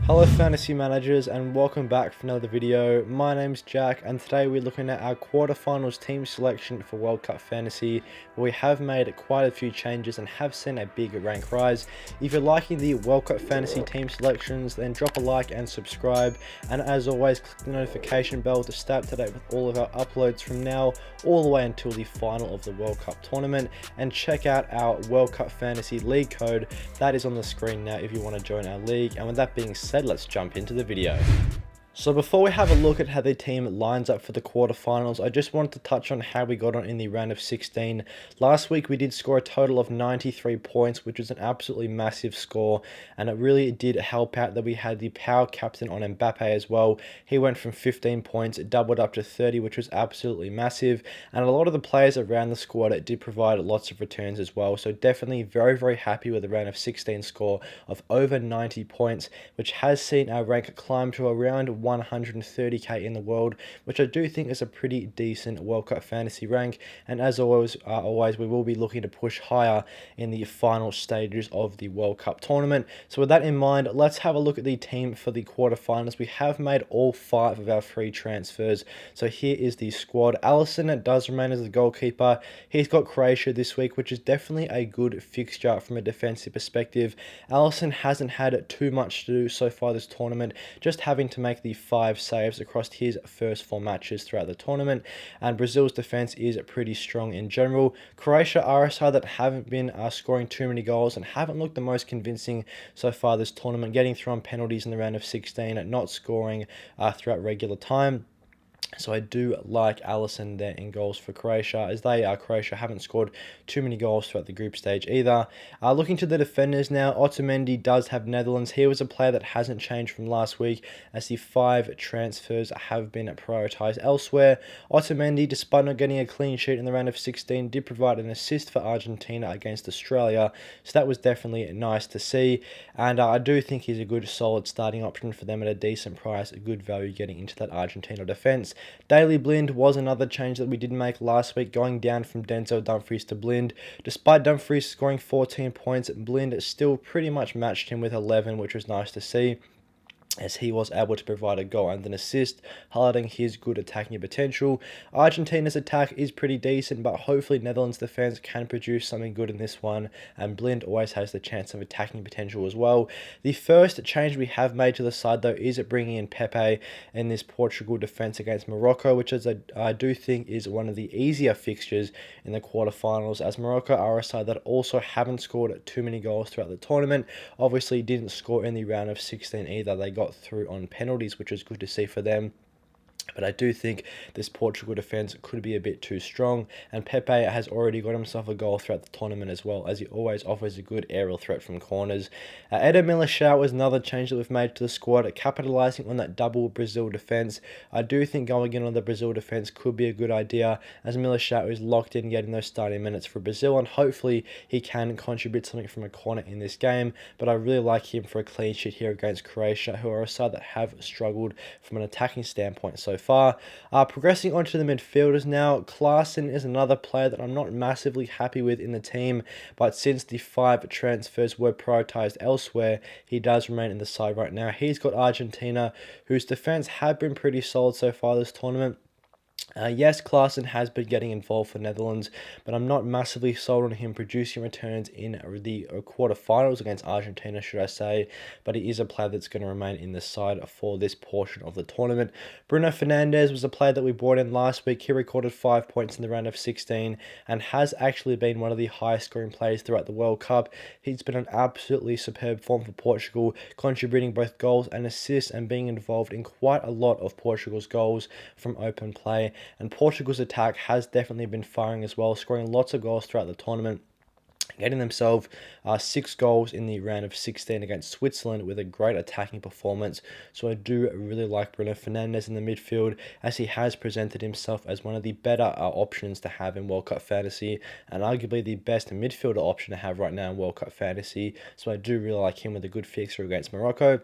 Hello fantasy managers, and welcome back for another video. My name's Jack, and today we're looking at our quarterfinals team selection for World Cup Fantasy. We have made quite a few changes and have seen a big rank rise. If you're liking the World Cup Fantasy team selections, then drop a like and subscribe, and as always click the notification bell to stay up to date with all of our uploads from now all the way until the final of the World Cup tournament. And check out our World Cup Fantasy League code that is on the screen now if you want to join our league. And with that being said, let's jump into the video. So before we have a look at how the team lines up for the quarterfinals, I just wanted to touch on how we got on in the round of 16. Last week we did score a total of 93 points, which was an absolutely massive score, and it really did help out that we had the power captain on Mbappe as well. He went from 15 points, it doubled up to 30, which was absolutely massive, and a lot of the players around the squad did provide lots of returns as well. So definitely very happy with the round of 16 score of over 90 points, which has seen our rank climb to around 130k in the world, which I do think is a pretty decent World Cup fantasy rank. And as always, we will be looking to push higher in the final stages of the World Cup tournament. So with that in mind, let's have a look at the team for the quarterfinals. We have made all 5 of our free transfers. So here is the squad. Alisson does remain as the goalkeeper. He's got Croatia this week, which is definitely a good fixture from a defensive perspective. Alisson hasn't had too much to do so far this tournament, just having to make the 5 saves across his first 4 matches throughout the tournament, and Brazil's defense is pretty strong in general. Croatia are a side that haven't been scoring too many goals and haven't looked the most convincing so far this tournament, getting through on penalties in the round of 16 and not scoring throughout regular time. So I do like Alisson there in goals for Croatia, as Croatia haven't scored too many goals throughout the group stage either. Looking to the defenders now, Otamendi does have Netherlands. He was a player that hasn't changed from last week, as the 5 transfers have been prioritised elsewhere. Otamendi, despite not getting a clean sheet in the round of 16, did provide an assist for Argentina against Australia, so that was definitely nice to see. And I do think he's a good solid starting option for them at a decent price, a good value getting into that Argentina defence. Daley Blind was another change that we did make last week, going down from Denzel Dumfries to Blind. Despite Dumfries scoring 14 points, Blind still pretty much matched him with 11, which was nice to see, as he was able to provide a goal and an assist, highlighting his good attacking potential. Argentina's attack is pretty decent, but hopefully Netherlands' defense can produce something good in this one, and Blind always has the chance of attacking potential as well. The first change we have made to the side, though, is bringing in Pepe in this Portugal defense against Morocco, which is I do think is one of the easier fixtures in the quarterfinals, as Morocco are a side that also haven't scored too many goals throughout the tournament. Obviously didn't score in the round of 16 either. They got through on penalties, which is good to see for them. But I do think this Portugal defence could be a bit too strong, and Pepe has already got himself a goal throughout the tournament as well, as he always offers a good aerial threat from corners. Eder Militao was another change that we've made to the squad, capitalising on that double Brazil defence. I do think going in on the Brazil defence could be a good idea, as Militao is locked in getting those starting minutes for Brazil, and hopefully he can contribute something from a corner in this game. But I really like him for a clean sheet here against Croatia, who are a side that have struggled from an attacking standpoint so far. Progressing on to the midfielders now, Klaassen is another player that I'm not massively happy with in the team, but since the 5 transfers were prioritised elsewhere, he does remain in the side right now. He's got Argentina, whose defence have been pretty solid so far this tournament. Yes, Klaassen has been getting involved for Netherlands, but I'm not massively sold on him producing returns in the quarterfinals against Argentina, should I say. But he is a player that's going to remain in the side for this portion of the tournament. Bruno Fernandes was a player that we brought in last week. He recorded 5 points in the round of 16 and has actually been one of the highest scoring players throughout the World Cup. He's been an absolutely superb form for Portugal, contributing both goals and assists and being involved in quite a lot of Portugal's goals from open play. And Portugal's attack has definitely been firing as well, scoring lots of goals throughout the tournament, getting themselves 6 goals in the round of 16 against Switzerland with a great attacking performance. So I do really like Bruno Fernandes in the midfield, as he has presented himself as one of the better options to have in World Cup Fantasy, and arguably the best midfielder option to have right now in World Cup Fantasy. So I do really like him with a good fixture against Morocco.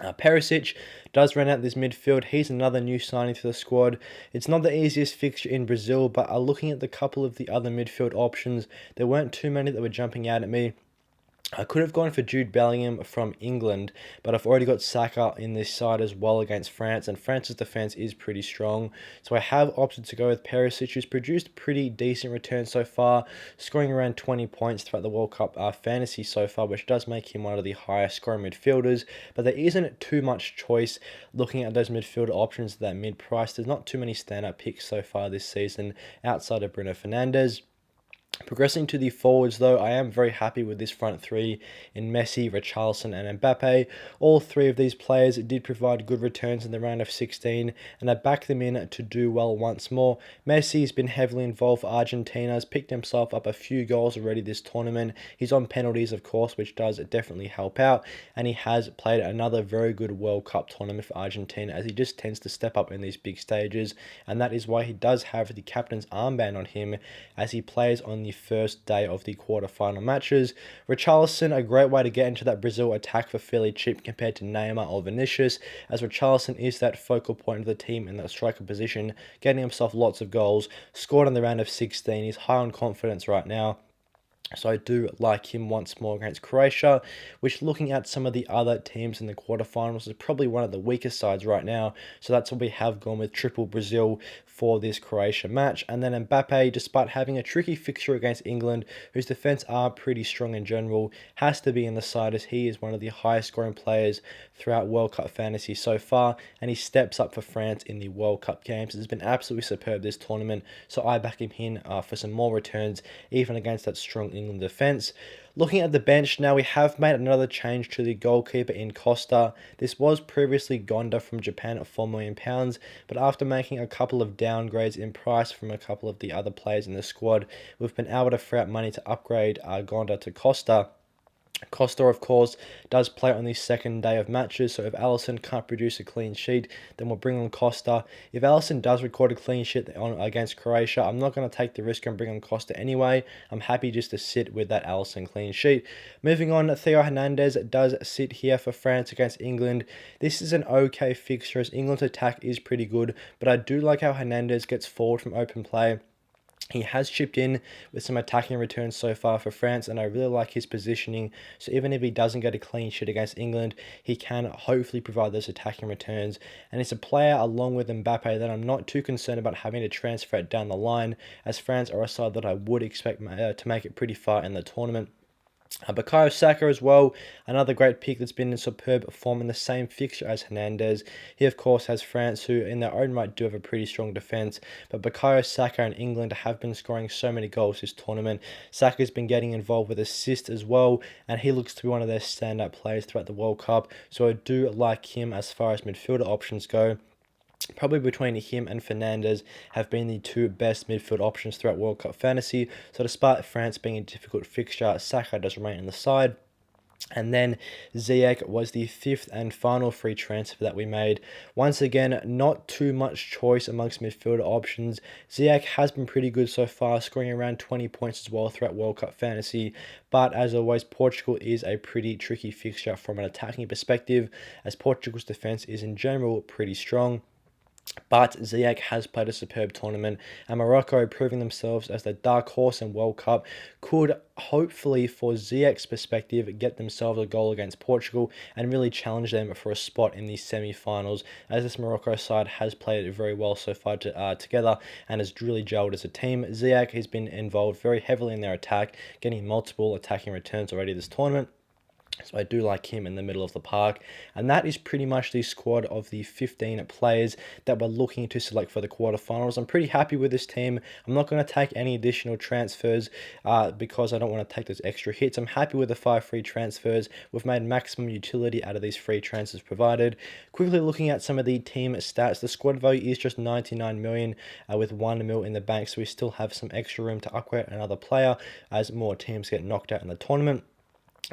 Perisic does run out this midfield. He's another new signing to the squad. It's not the easiest fixture in Brazil, but looking at the couple of the other midfield options, there weren't too many that were jumping out at me. I could have gone for Jude Bellingham from England, but I've already got Saka in this side as well against France, and France's defence is pretty strong. So I have opted to go with Perisic, who's produced pretty decent returns so far, scoring around 20 points throughout the World Cup fantasy so far, which does make him one of the highest scoring midfielders. But there isn't too much choice looking at those midfielder options at that mid price. There's not too many standout picks so far this season outside of Bruno Fernandes. Progressing to the forwards, though, I am very happy with this front three in Messi, Richarlison, and Mbappe. All three of these players did provide good returns in the round of 16, and I back them in to do well once more. Messi's been heavily involved for Argentina, has picked himself up a few goals already this tournament. He's on penalties, of course, which does definitely help out, and he has played another very good World Cup tournament for Argentina, as he just tends to step up in these big stages, and that is why he does have the captain's armband on him as he plays on the first day of the quarterfinal matches. Richarlison, a great way to get into that Brazil attack for fairly cheap compared to Neymar or Vinicius, as Richarlison is that focal point of the team in that striker position, getting himself lots of goals, scored in the round of 16. He's high on confidence right now. So I do like him once more against Croatia, which, looking at some of the other teams in the quarterfinals, is probably one of the weakest sides right now. So that's what we have gone with triple Brazil for this Croatia match. And then Mbappe, despite having a tricky fixture against England, whose defence are pretty strong in general, has to be in the side as he is one of the highest scoring players throughout World Cup fantasy so far, and he steps up for France in the World Cup games. It's been absolutely superb this tournament, so I back him in for some more returns, even against that strong England defence. Looking at the bench now, we have made another change to the goalkeeper in Costa. This was previously Gonda from Japan at £4 million, but after making a couple of downgrades in price from a couple of the other players in the squad, we've been able to free up money to upgrade Gonda to Costa. Costa, of course, does play on the second day of matches, so if Alisson can't produce a clean sheet, then we'll bring on Costa. If Alisson does record a clean sheet against Croatia, I'm not going to take the risk and bring on Costa anyway. I'm happy just to sit with that Alisson clean sheet. Moving on, Theo Hernandez does sit here for France against England. This is an okay fixture as England's attack is pretty good, but I do like how Hernandez gets forward from open play. He has chipped in with some attacking returns so far for France, and I really like his positioning. So even if he doesn't get a clean sheet against England, he can hopefully provide those attacking returns. And it's a player along with Mbappe that I'm not too concerned about having to transfer it down the line, as France are a side that I would expect to make it pretty far in the tournament. Bukayo Saka as well, another great pick that's been in superb form in the same fixture as Hernandez. He, of course, has France, who in their own right do have a pretty strong defence, but Bukayo Saka and England have been scoring so many goals this tournament. Saka's been getting involved with assists as well, and he looks to be one of their standout players throughout the World Cup, so I do like him as far as midfielder options go. Probably between him and Fernandes have been the two best midfield options throughout World Cup fantasy. So despite France being a difficult fixture, Saka does remain in the side. And then Ziyech was the fifth and final free transfer that we made. Once again, not too much choice amongst midfielder options. Ziyech has been pretty good so far, scoring around 20 points as well throughout World Cup fantasy. But as always, Portugal is a pretty tricky fixture from an attacking perspective, as Portugal's defence is in general pretty strong. But Ziyech has played a superb tournament, and Morocco, proving themselves as the dark horse in World Cup, could hopefully, for Ziyech's perspective, get themselves a goal against Portugal and really challenge them for a spot in the semi-finals, as this Morocco side has played very well so far together and has really gelled as a team. Ziyech has been involved very heavily in their attack, getting multiple attacking returns already this tournament. So I do like him in the middle of the park. And that is pretty much the squad of the 15 players that we're looking to select for the quarterfinals. I'm pretty happy with this team. I'm not going to take any additional transfers because I don't want to take those extra hits. I'm happy with the 5 free transfers. We've made maximum utility out of these free transfers provided. Quickly looking at some of the team stats, the squad value is just 99 million with 1 mil in the bank. So we still have some extra room to upgrade another player as more teams get knocked out in the tournament.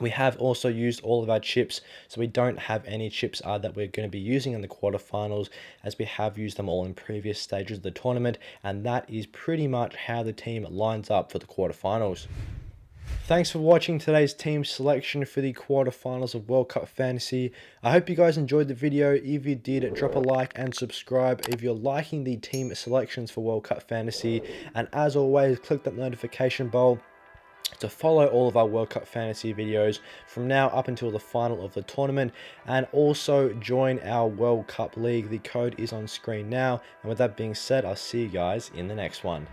We have also used all of our chips, so we don't have any chips that we're going to be using in the quarterfinals, as we have used them all in previous stages of the tournament, and that is pretty much how the team lines up for the quarterfinals. Thanks for watching today's team selection for the quarterfinals of World Cup Fantasy. I hope you guys enjoyed the video. If you did, drop a like and subscribe if you're liking the team selections for World Cup Fantasy, and as always, click that notification bell to follow all of our World Cup fantasy videos from now up until the final of the tournament, and also join our World Cup League. The code is on screen now, and with that being said, I'll see you guys in the next one.